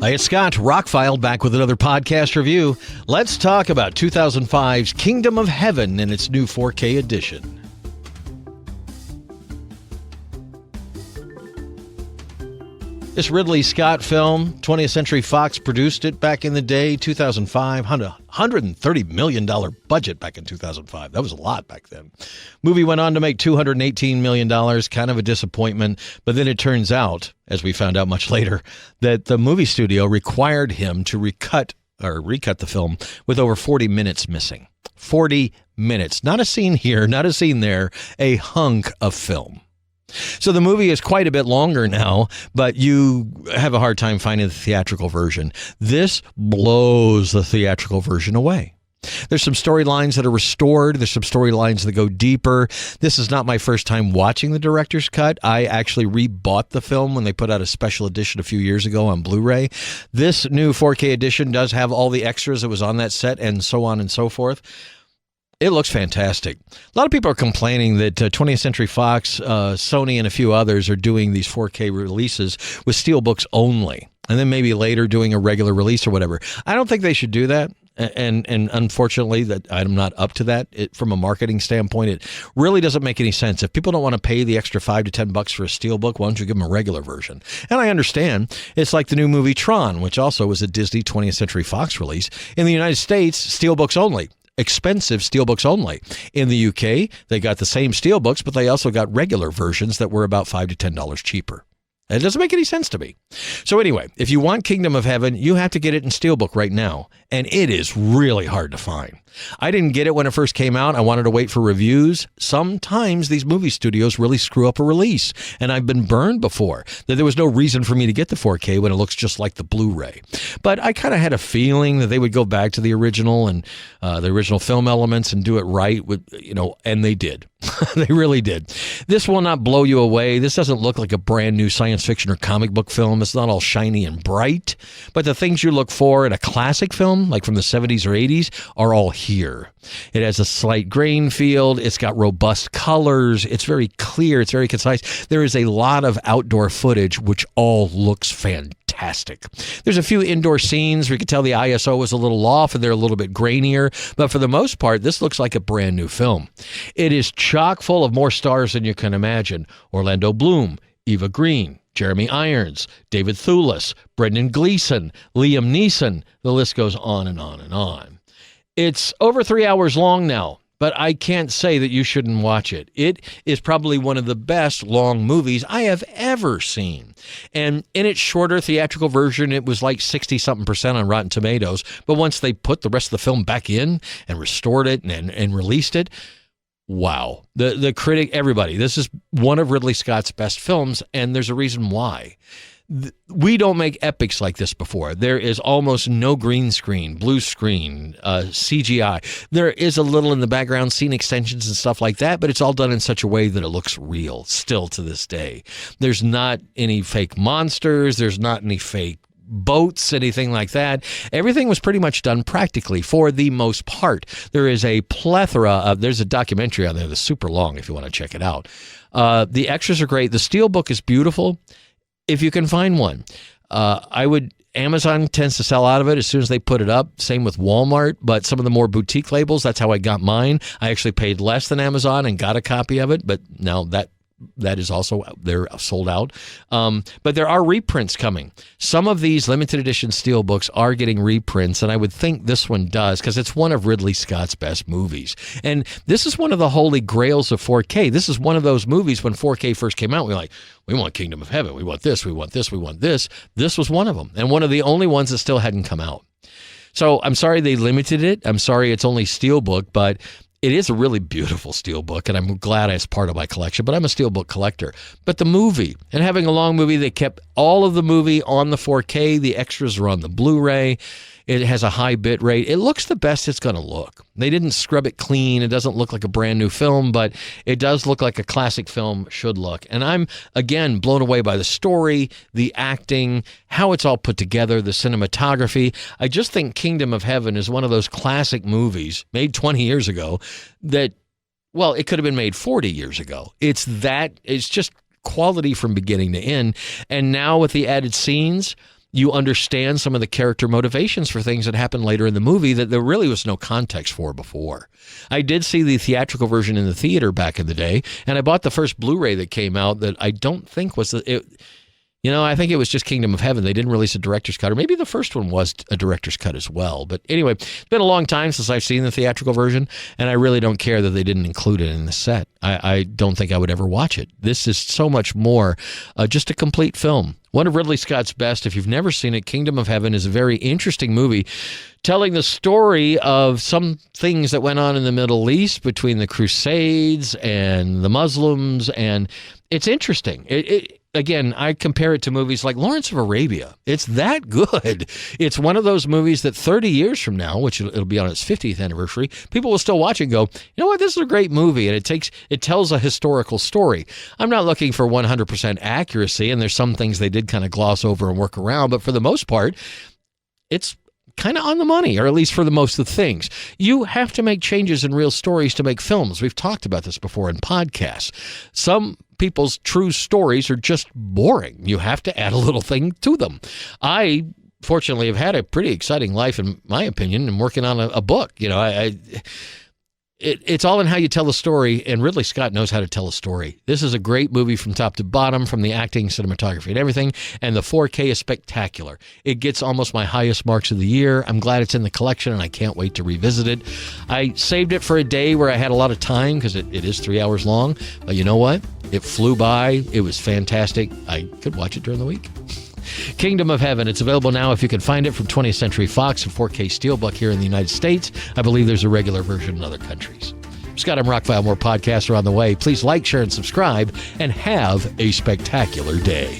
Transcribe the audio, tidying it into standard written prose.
Hi, it's Scott, ROCKFILE, back with another podcast review. Let's talk about 2005's Kingdom of Heaven in its new 4K edition. This Ridley Scott film, 20th Century Fox produced it back in the day, 2005, $130 million budget back in 2005. That was a lot back then. Movie went on to make $218 million, kind of a disappointment. But then it turns out, as we found out much later, that the movie studio required him to recut the film with over 40 minutes missing. 40 minutes. Not a scene here, not a scene there, a hunk of film. So the movie is quite a bit longer now, but you have a hard time finding the theatrical version. This blows the theatrical version away. There's some storylines that are restored. There's some storylines that go deeper. This is not my first time watching the director's cut. I actually rebought the film when they put out a special edition a few years ago on Blu-ray. This new 4K edition does have all the extras that was on that set and so on and so forth. It looks fantastic. A lot of people are complaining that 20th Century Fox, Sony, and a few others are doing these 4K releases with steelbooks only, and then maybe later doing a regular release or whatever. I don't think they should do that, and unfortunately, that I'm not up to that. From a marketing standpoint, it really doesn't make any sense. If people don't want to pay the extra $5 to $10 for a steelbook, why don't you give them a regular version? And I understand. It's like the new movie Tron, which also was a Disney 20th Century Fox release. In the United States, steelbooks only. Expensive steelbooks only. In the UK, they got the same steelbooks, but they also got regular versions that were about $5 to $10 cheaper. It doesn't make any sense to me. So anyway, if you want Kingdom of Heaven, you have to get it in steelbook right now, and it is really hard to find. I didn't get it when it first came out. I wanted to wait for reviews. Sometimes these movie studios really screw up a release, and I've been burned before that there was no reason for me to get the 4K when it looks just like the Blu-ray. But I kind of had a feeling that they would go back to the original and the original film elements and do it right, with, and they did. They really did. This will not blow you away. This doesn't look like a brand new science fiction or comic book film. It's not all shiny and bright. But the things you look for in a classic film, like from the 70s or 80s, are all here. It has a slight grain field. It's got robust colors. It's very clear. It's very concise. There is a lot of outdoor footage, which all looks fantastic. There's a few indoor scenes where you can tell the ISO was a little off and they're a little bit grainier, but for the most part, this looks like a brand new film. It is chock full of more stars than you can imagine. Orlando Bloom, Eva Green, Jeremy Irons, David Thewlis, Brendan Gleeson, Liam Neeson. The list goes on and on and on. It's over 3 hours long now, but I can't say that you shouldn't watch it. It is probably one of the best long movies I have ever seen. And in its shorter theatrical version, it was like 60-something% on Rotten Tomatoes. But once they put the rest of the film back in and restored it and released it, wow. The critic, everybody, this is one of Ridley Scott's best films, and there's a reason why. We don't make epics like this before. There is almost no green screen, blue screen, CGI. There is a little in the background, scene extensions and stuff like that, but it's all done in such a way that it looks real still to this day. There's not any fake monsters. There's not any fake boats, anything like that. Everything was pretty much done practically for the most part. There is a plethora of, there's a documentary on there that's super long if you want to check it out. The extras are great. The steelbook is beautiful. If you can find one, Amazon tends to sell out of it as soon as they put it up. Same with Walmart, but some of the more boutique labels, that's how I got mine. I actually paid less than Amazon and got a copy of it, but now that is also, they're sold out. But there are reprints coming. Some of these limited edition steelbooks are getting reprints, and I would think this one does because it's one of Ridley Scott's best movies. And this is one of the holy grails of 4K. This is one of those movies when 4K first came out, we were like, we want Kingdom of Heaven. We want this, we want this, we want this. This was one of them, and one of the only ones that still hadn't come out. So I'm sorry they limited it. I'm sorry it's only steelbook, but it is a really beautiful steelbook, and I'm glad it's part of my collection, but I'm a steelbook collector. But the movie, and having a long movie, they kept all of the movie on the 4K. The extras are on the Blu-ray. It has a high bit rate. It looks the best it's going to look. They didn't scrub it clean. It doesn't look like a brand new film, but it does look like a classic film should look. And I'm, again, blown away by the story, the acting, how it's all put together, the cinematography. I just think Kingdom of Heaven is one of those classic movies made 20 years ago that, well, it could have been made 40 years ago. It's just quality from beginning to end. And now with the added scenes, you understand some of the character motivations for things that happen later in the movie that there really was no context for before. I did see the theatrical version in the theater back in the day, and I bought the first Blu-ray that came out that I don't think was I think it was just Kingdom of Heaven. They didn't release a director's cut, or maybe the first one was a director's cut as well. But anyway, it's been a long time since I've seen the theatrical version, and I really don't care that they didn't include it in the set. I don't think I would ever watch it. This is so much more just a complete film. One of Ridley Scott's best. If you've never seen it, Kingdom of Heaven is a very interesting movie telling the story of some things that went on in the Middle East between the Crusades and the Muslims, and it's interesting. Again, I compare it to movies like Lawrence of Arabia. It's that good. It's one of those movies that 30 years from now, which it'll be on its 50th anniversary, people will still watch it and go, you know what, this is a great movie, and it tells a historical story. I'm not looking for 100% accuracy, and there's some things they did kind of gloss over and work around, but for the most part, it's kind of on the money, or at least for the most of the things. You have to make changes in real stories to make films. We've talked about this before in podcasts. Some people's true stories are just boring. You have to add a little thing to them. I, fortunately, have had a pretty exciting life, in my opinion, and working on a book. It's all in how you tell the story, and Ridley Scott knows how to tell a story. This is a great movie from top to bottom, from the acting, cinematography, and everything, and the 4K is spectacular. It gets almost my highest marks of the year. I'm glad it's in the collection, and I can't wait to revisit it. I saved it for a day where I had a lot of time, because it is 3 hours long, but you know what? It flew by. It was fantastic. I could watch it during the week. Kingdom of Heaven. It's available now if you can find it from 20th Century Fox, a 4K Steelbook here in the United States. I believe there's a regular version in other countries. Scott, I'm ROCKFILE. More podcasts are on the way. Please like, share, and subscribe, and have a spectacular day.